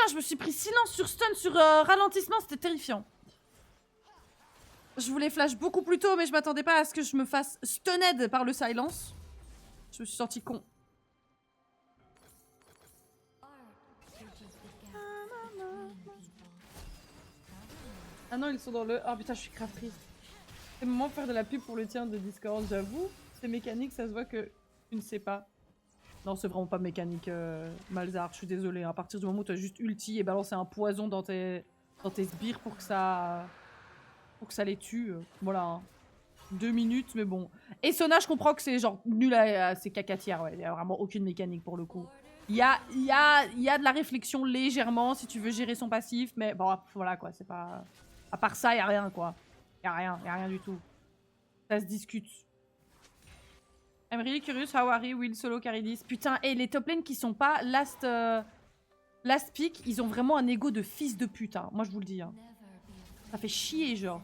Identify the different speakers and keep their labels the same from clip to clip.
Speaker 1: je me suis pris silence sur stun, sur ralentissement, c'était terrifiant. Je voulais flash beaucoup plus tôt, mais je m'attendais pas à ce que je me fasse stunned par le silence. Je me suis senti con. Ah non, ils sont dans le... Oh putain, je suis grave triste. C'est le moment de faire de la pub pour le tien de Discord, j'avoue. C'est mécanique, ça se voit que tu ne sais pas. Non, c'est vraiment pas mécanique, Malzahar, je suis désolée. À partir du moment où tu as juste ulti et balancé un poison dans tes sbires pour que ça les tue. Voilà. Hein. 2 minutes, mais bon. Et Sona, je comprends que c'est genre nul à c'est cacatière, ouais. Il y a vraiment aucune mécanique pour le coup. Il y a de la réflexion légèrement si tu veux gérer son passif, mais bon, voilà quoi, c'est pas... À part ça, il y a rien quoi. Il y a rien du tout. Ça se discute. I'm really curious how Harry will solo carry this. Putain, et les top lanes qui sont pas last pick, ils ont vraiment un ego de fils de pute. Hein. Moi, je vous le dis. Hein. Ça fait chier, genre.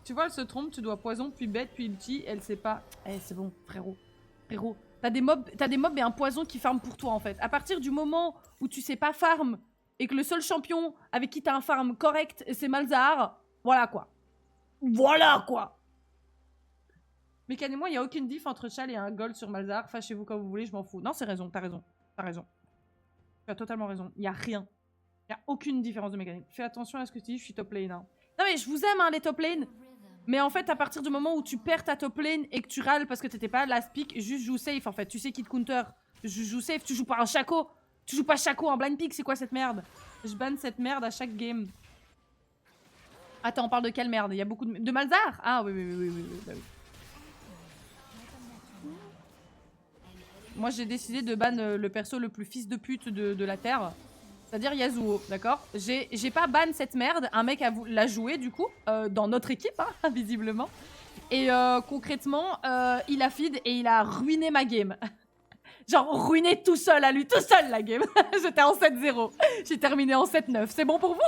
Speaker 1: Tu vois, elle se trompe, tu dois poison, puis bête, puis ulti. Elle sait pas. Eh, c'est bon, frérot. Frérot. T'as des mobs et un poison qui farm pour toi, en fait. À partir du moment où tu sais pas farm et que le seul champion avec qui t'as un farm correct, c'est Malzahar, voilà quoi. Voilà quoi. Mécaniquement, il n'y a aucune diff entre Chal et un gold sur Malzahar. Fâchez-vous quand vous voulez, je m'en fous. Non, c'est raison, t'as raison. T'as raison. Tu as totalement raison. Il n'y a rien. Il n'y a aucune différence de mécanique. Fais attention à ce que tu dis, je suis top lane. Hein. Non mais je vous aime, hein, les top lane. Mais en fait, à partir du moment où tu perds ta top lane et que tu râles parce que t'étais pas last pick, juste joue safe en fait. Tu sais qui te counter. Joue safe, tu joues pas un Shaco. Tu joues pas Shaco en blind pick, c'est quoi cette merde? Je banne cette merde à chaque game. Attends, on parle de quelle merde? Il y a beaucoup de... De Malzahar? Ah oui. Bah oui. Moi, j'ai décidé de ban le perso le plus fils de pute de la Terre. C'est-à-dire Yasuo, d'accord? J'ai pas ban cette merde. Un mec l'a joué, du coup, dans notre équipe, hein, visiblement. Et concrètement, il a feed et il a ruiné ma game. Genre, ruiné tout seul, à lui, tout seul, la game. J'étais en 7-0. J'ai terminé en 7-9. C'est bon pour vous?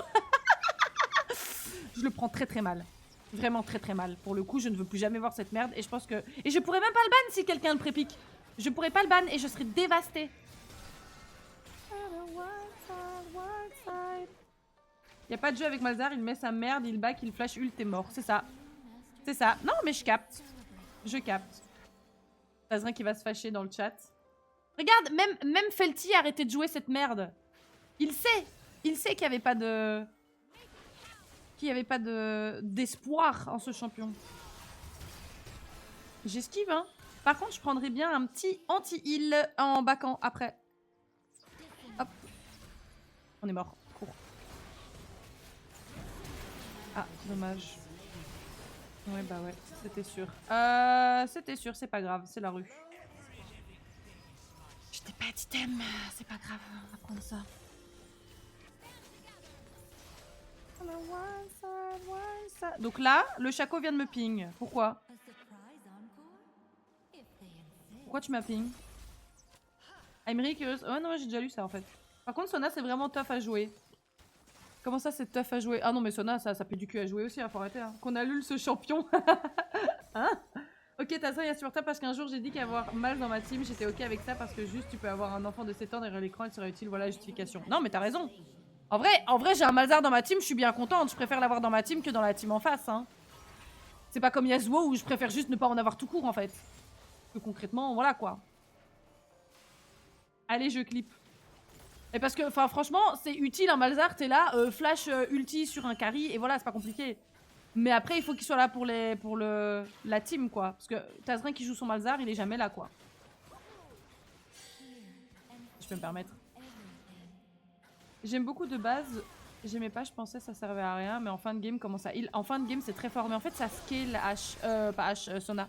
Speaker 1: Je le prends très très mal. Vraiment très très mal. Pour le coup, je ne veux plus jamais voir cette merde. Et je pense que... Et je pourrais même pas le ban si quelqu'un le prépique. Je pourrais pas le ban et je serais dévastée. Y a pas de jeu avec Malzahar, il met sa merde, il back, il flash ult, t'es mort. C'est ça. C'est ça. Non, mais je capte. Je capte. Tazrin qui va se fâcher dans le chat. Regarde, même Felty a arrêté de jouer cette merde. Il sait. Il sait qu'il n'y avait pas de... Qu'il n'y avait pas d'espoir en ce champion. J'esquive, hein. Par contre, je prendrais bien un petit anti-heal en backant après. Hop. On est mort. Cours. Ah, dommage. Ouais, bah ouais, c'était sûr. C'était sûr, c'est pas grave, c'est la rue. Je t'ai pas d'item, c'est pas grave, on va prendre ça. Donc là, le Shaco vient de me ping. Pourquoi? Pourquoi tu m'as ping? I'm curious. Oh non, j'ai déjà lu ça en fait. Par contre, Sona, c'est vraiment tough à jouer. Comment ça, c'est tough à jouer? Ah non, mais Sona, ça pue du cul à jouer aussi, hein, faut arrêter. Hein. Qu'on a lu ce champion. Hein? Ok, t'as ça, il y a sur toi parce qu'un jour j'ai dit qu'avoir mal dans ma team, j'étais ok avec ça parce que juste tu peux avoir un enfant de 7 ans derrière l'écran, il serait utile, voilà la justification. Non, mais t'as raison. En vrai, j'ai un Malzahar dans ma team, je suis bien contente. Je préfère l'avoir dans ma team que dans la team en face. Hein. C'est pas comme Yasuo où je préfère juste ne pas en avoir tout court en fait. Parce que concrètement, voilà quoi. Allez, je clip. Et parce que, enfin, franchement, c'est utile un Malzahar, t'es là, flash ulti sur un carry, et voilà, c'est pas compliqué. Mais après, il faut qu'il soit là pour la team, quoi. Parce que Tazrin qui joue son Malzahar, il est jamais là, quoi. Je peux me permettre. J'aime beaucoup de base. J'aimais pas, je pensais que ça servait à rien, mais en fin de game, comment ça heal? En fin de game, c'est très fort. Mais en fait, ça scale pas Sona.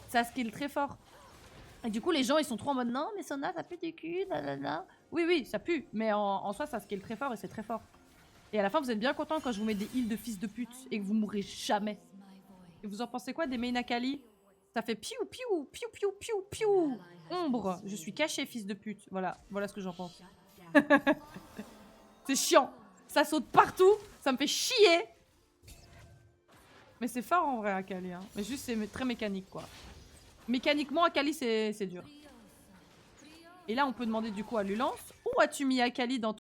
Speaker 1: Ça scale très fort. Et du coup, les gens, ils sont trop en mode non, mais Sona, ça pue du cul, nanana. Oui, ça pue. Mais en soi, ça scale très fort et c'est très fort. Et à la fin, vous êtes bien content quand je vous mets des heals de fils de pute et que vous mourrez jamais. Et vous en pensez quoi des main Akali? Ça fait piou, piou, piou, piou, piou, piou. Ombre, je suis caché, fils de pute. Voilà ce que j'en pense. C'est chiant. Ça saute partout, ça me fait chier. Mais c'est fort en vrai, Akali. Hein. Mais juste, c'est très mécanique, quoi. Mécaniquement, Akali, c'est dur. Et là, on peut demander du coup à Lulance, où as-tu mis Akali dans